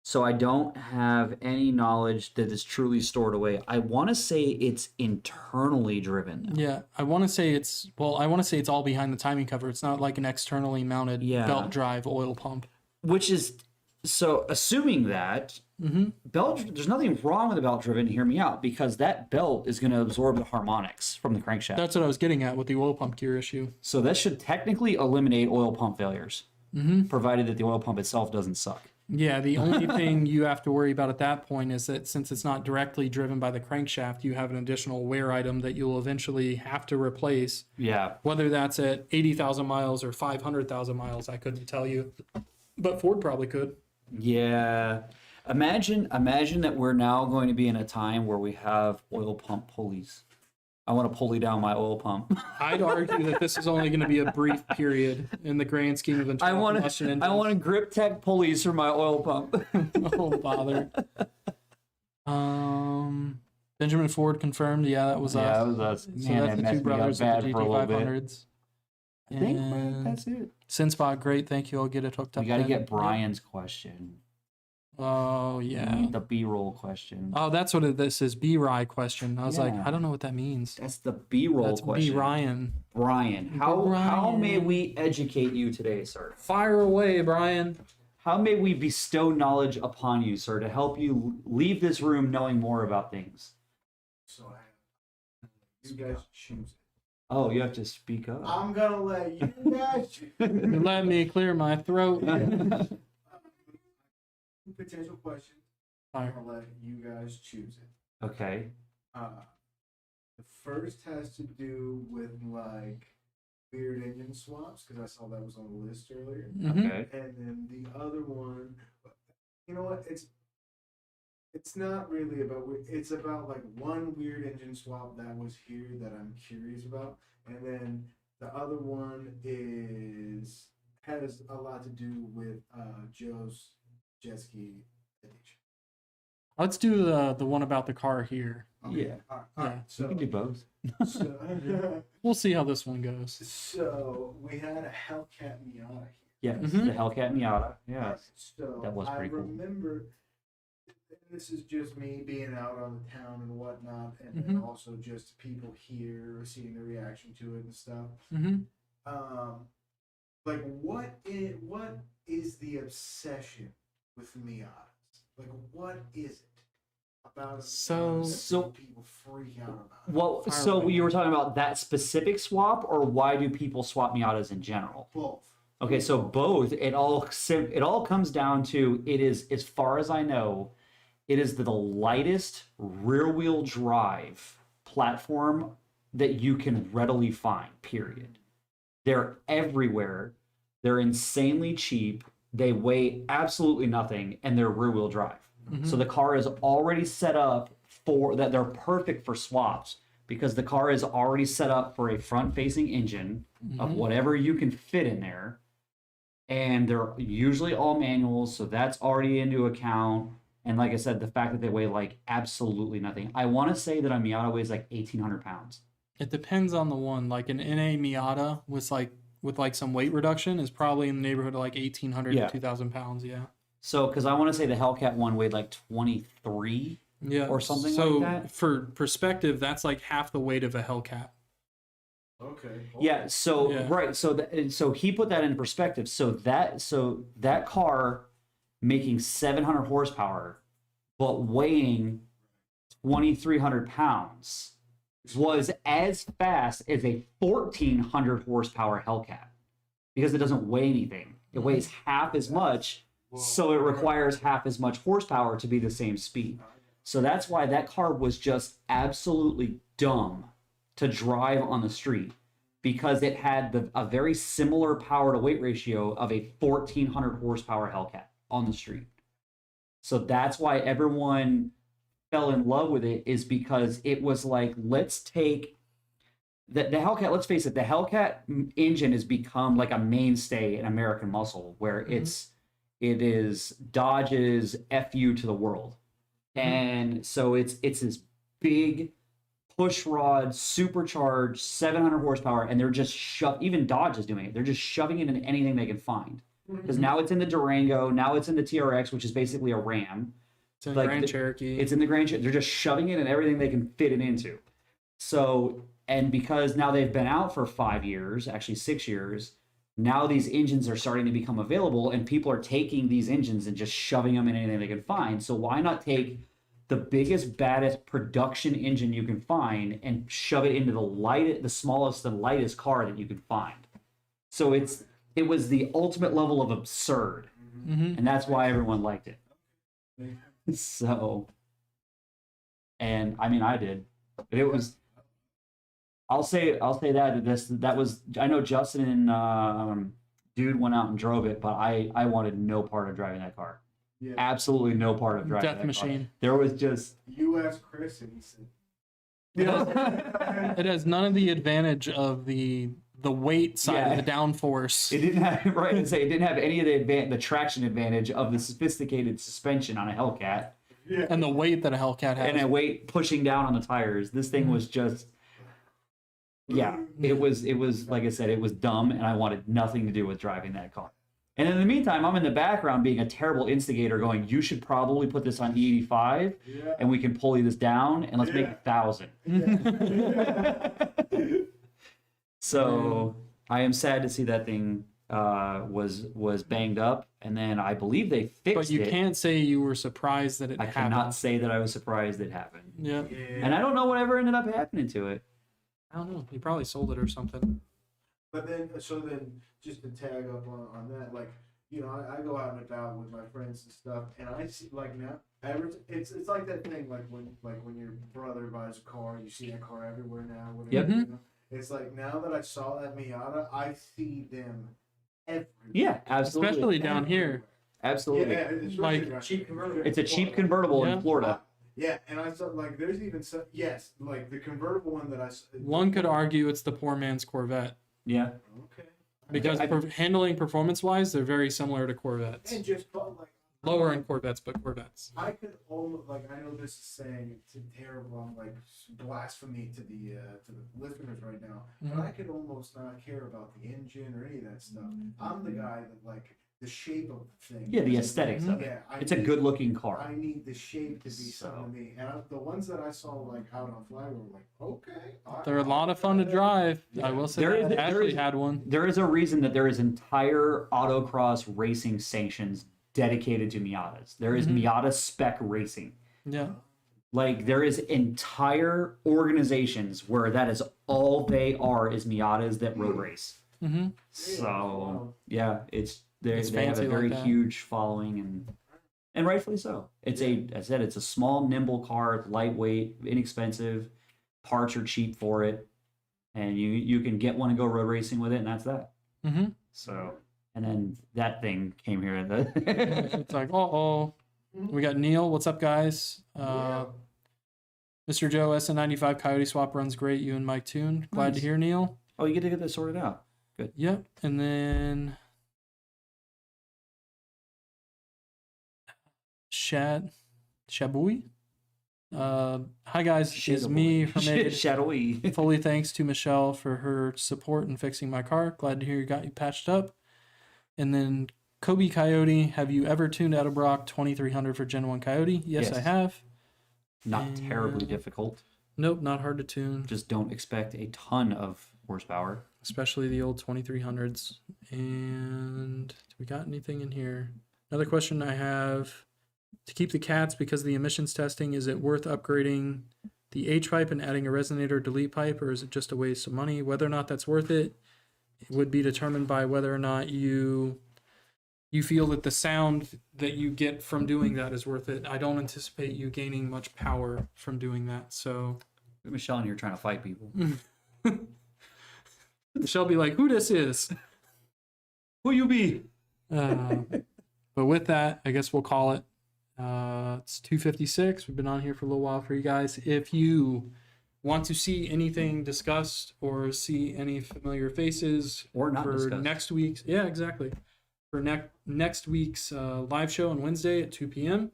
Speaker 3: So I don't have any knowledge that is truly stored away. I want to say it's internally driven, though.
Speaker 2: Yeah, I want to say it's all behind the timing cover. It's not like an externally mounted belt drive oil pump.
Speaker 3: Which is, so assuming that, there's nothing wrong with the belt driven, hear me out, because that belt is going to absorb the harmonics from the crankshaft.
Speaker 2: That's what I was getting at with the oil pump gear issue.
Speaker 3: So that should technically eliminate oil pump failures, provided that the oil pump itself doesn't suck.
Speaker 2: Yeah, the only thing you have to worry about at that point is that since it's not directly driven by the crankshaft, you have an additional wear item that you'll eventually have to replace. Yeah. Whether that's at 80,000 miles or 500,000 miles, I couldn't tell you. But Ford probably could.
Speaker 3: Yeah. Imagine that we're now going to be in a time where we have oil pump pulleys. I want to pulley down my oil pump.
Speaker 2: I'd argue that this is only going to be a brief period in the grand scheme of internal combustion engines.
Speaker 3: I want grip tech pulleys for my oil pump.
Speaker 2: Oh, bother. Benjamin Ford confirmed. Yeah, that was us.
Speaker 3: Yeah, that was us.
Speaker 2: So that's the two brothers of the GT500s.
Speaker 3: I think that's it.
Speaker 2: Sinspot, great. Thank you. I'll get it hooked up.
Speaker 3: We got to get Brian's question.
Speaker 2: Oh, yeah.
Speaker 3: The B-roll question.
Speaker 2: Oh, that's what this is. B-Rye question. I was like, I don't know what that means.
Speaker 3: That's the B-roll question.
Speaker 2: B-Ryan.
Speaker 3: Brian, how may we educate you today, sir?
Speaker 2: Fire away, Brian.
Speaker 3: How may we bestow knowledge upon you, sir, to help you leave this room knowing more about things?
Speaker 1: So you guys choose it.
Speaker 3: Oh, you have to speak up.
Speaker 1: I'm gonna let you guys choose.
Speaker 2: Let me clear my throat.
Speaker 1: Potential questions. I'm gonna let you guys choose it.
Speaker 3: Okay.
Speaker 1: The first has to do with like weird engine swaps because I saw that was on the list earlier.
Speaker 3: Okay.
Speaker 1: And then the other one, you know what? It's not really about. It's about like one weird engine swap that was here that I'm curious about, and then the other one has a lot to do with Joe's jet ski addiction.
Speaker 2: Let's do the one about the car here.
Speaker 1: Okay.
Speaker 3: Yeah.
Speaker 1: All right.
Speaker 3: So we can do both.
Speaker 1: So,
Speaker 2: we'll see how this one goes.
Speaker 1: So we had a Hellcat Miata here.
Speaker 3: Yes, the Hellcat Miata. Yeah.
Speaker 1: So
Speaker 3: that was pretty cool.
Speaker 1: I remember, this is just me being out on the town and whatnot, and then also just people here seeing the reaction to it and stuff. Like what is the obsession with Miatas? Like what is it about it? So people freak out about it.
Speaker 3: Well, so you were talking about that specific swap, or why do people swap Miatas in general?
Speaker 1: Both.
Speaker 3: Okay, so both. It all comes down to, it is, as far as I know, it is the lightest rear-wheel drive platform that you can readily find, period. They're everywhere. They're insanely cheap. They weigh absolutely nothing, and they're rear-wheel drive. So the car is already set up for that. They're perfect for swaps because the car is already set up for a front-facing engine of whatever you can fit in there. And they're usually all manuals, so that's already into account. And like I said, the fact that they weigh like absolutely nothing. I want to say that a Miata weighs like 1,800 pounds.
Speaker 2: It depends on the one. Like an NA Miata with some weight reduction is probably in the neighborhood of like 1,800 to 2,000 pounds. Yeah.
Speaker 3: So, because I want to say the Hellcat one weighed like 23 or something like that.
Speaker 2: For perspective, that's like half the weight of a Hellcat.
Speaker 1: Okay.
Speaker 3: Yeah. So right. So he put that in perspective. So that car making 700 horsepower, but weighing 2,300 pounds, was as fast as a 1,400 horsepower Hellcat because it doesn't weigh anything. It weighs half as much, so it requires half as much horsepower to be the same speed. So that's why that car was just absolutely dumb to drive on the street. because it had a very similar power to weight ratio of a 1400 horsepower Hellcat on the street. So that's why everyone fell in love with it, is because it was like, let's take the Hellcat, let's face it, the Hellcat engine has become like a mainstay in American muscle, where it is Dodge's FU to the world. And so it's this big push rod, supercharged, 700 horsepower, and they're just even Dodge is doing it. They're just shoving it into anything they can find. Because now it's in the Durango, now it's in the TRX, which is basically a Ram.
Speaker 2: It's in the Grand Cherokee.
Speaker 3: It's in the Grand Cherokee. They're just shoving it in everything they can fit it into. So, and because now they've been out for 5 years, actually 6 years, now these engines are starting to become available, and people are taking these engines and just shoving them in anything they can find. So why not take the biggest, baddest production engine you can find and shove it into the smallest and lightest car that you can find? So it was the ultimate level of absurd, and that's why everyone liked it. So, and I mean, I did. It was. I'll say that was. I know Justin and Dude went out and drove it, but I wanted no part of driving that car. Yeah. Absolutely no part of driving
Speaker 2: Death machine.
Speaker 3: Car. There was just.
Speaker 1: You asked Chris, and he said.
Speaker 2: It has none of the advantage of the weight side of the downforce.
Speaker 3: It didn't have it didn't have any of the traction advantage of the sophisticated suspension on a Hellcat.
Speaker 2: Yeah. And the weight that a Hellcat has.
Speaker 3: And a weight pushing down on the tires. This thing was just it was like I said, it was dumb, and I wanted nothing to do with driving that car. And in the meantime, I'm in the background being a terrible instigator going, you should probably put this on E85 and we can pulley this down and let's make 1,000. So I am sad to see that thing was banged up, and then I believe they fixed it.
Speaker 2: But you can't say you were surprised that it happened.
Speaker 3: I cannot say that I was surprised it happened.
Speaker 2: Yeah.
Speaker 3: And I don't know whatever ended up happening to it.
Speaker 2: I don't know. He probably sold it or something.
Speaker 1: But then just to tag up on that, like, you know, I go out and about with my friends and stuff, and I see, like, now, it's like that thing, like when your brother buys a car, you see that car everywhere now. Whatever, you know? It's like, now that I saw that Miata, I see them everywhere.
Speaker 3: Yeah, absolutely.
Speaker 2: Especially down here.
Speaker 3: Absolutely.
Speaker 1: Yeah, it's
Speaker 4: like cheap convertible.
Speaker 3: It's a cheap convertible in Florida.
Speaker 1: Yeah, and I saw, like, there's even some, like the convertible one that I saw.
Speaker 2: One could argue it's the poor man's Corvette.
Speaker 3: Yeah.
Speaker 1: Okay.
Speaker 2: Because handling performance-wise, they're very similar to Corvettes.
Speaker 1: And just, like,
Speaker 2: lower in Corvettes, but Corvettes.
Speaker 1: I could almost, like, I know this is saying it's terrible, like, blasphemy to the listeners right now, but I could almost not care about the engine or any of that stuff. I'm the guy that, like, the shape of the thing.
Speaker 3: Yeah, the aesthetics of it. Yeah, it's a good-looking car.
Speaker 1: I need the shape to be something to me. And the ones that I saw, like, out on flag were like, okay.
Speaker 2: They're a lot of fun to drive. Yeah. I will say that. Ashley had one.
Speaker 3: There is a reason that there is entire autocross racing sanctions dedicated to Miatas. There is Miata spec racing.
Speaker 2: Yeah.
Speaker 3: Like, there is entire organizations where that is all they are, is Miatas that road race. So, yeah, they have a very huge following, and rightfully so. As I said, it's a small, nimble car, lightweight, inexpensive. Parts are cheap for it, and you can get one and go road racing with it, and that's that. So, and then that thing came here.
Speaker 2: It's like, we got Neil. What's up, guys? Mr. Joe SN95 Coyote Swap runs great. You and Mike Toon. Glad to hear, Neil.
Speaker 3: Oh, you get to get this sorted out. Good.
Speaker 2: Yep, and then. Shabui. Hi guys, it's me from
Speaker 3: Shadowy.
Speaker 2: Fully thanks to Michelle for her support in fixing my car. Glad to hear you got you patched up. And then Kobe Coyote, have you ever tuned Edelbrock 2300 for Gen 1 Coyote? Yes, I have.
Speaker 3: Not terribly difficult.
Speaker 2: Nope, not hard to tune.
Speaker 3: Just don't expect a ton of horsepower.
Speaker 2: Especially the old 2300s. And do we got anything in here? Another question I have. To keep the cats because of the emissions testing, is it worth upgrading the H-pipe and adding a resonator delete pipe, or is it just a waste of money? Whether or not that's worth it, it would be determined by whether or not you feel that the sound that you get from doing that is worth it. I don't anticipate you gaining much power from doing that. So
Speaker 3: Michelle and you're trying to fight people.
Speaker 2: Michelle be like, who this is?
Speaker 3: Who you be?
Speaker 2: But with that, I guess we'll call it. It's 2:56. We've been on here for a little while for you guys. If you want to see anything discussed or see any familiar faces
Speaker 3: Or not
Speaker 2: for
Speaker 3: discussed.
Speaker 2: next week's, yeah, exactly. For next week's live show on Wednesday at 2 p.m.,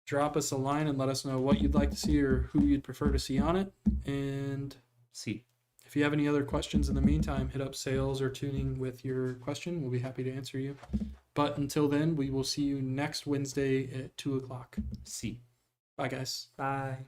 Speaker 2: drop us a line and let us know what you'd like to see or who you'd prefer to see on it. And
Speaker 3: See.
Speaker 2: if you have any other questions in the meantime, hit up sales or tuning with your question. We'll be happy to answer you. But until then, we will see you next Wednesday at 2 o'clock.
Speaker 3: See.
Speaker 2: Bye, guys.
Speaker 3: Bye.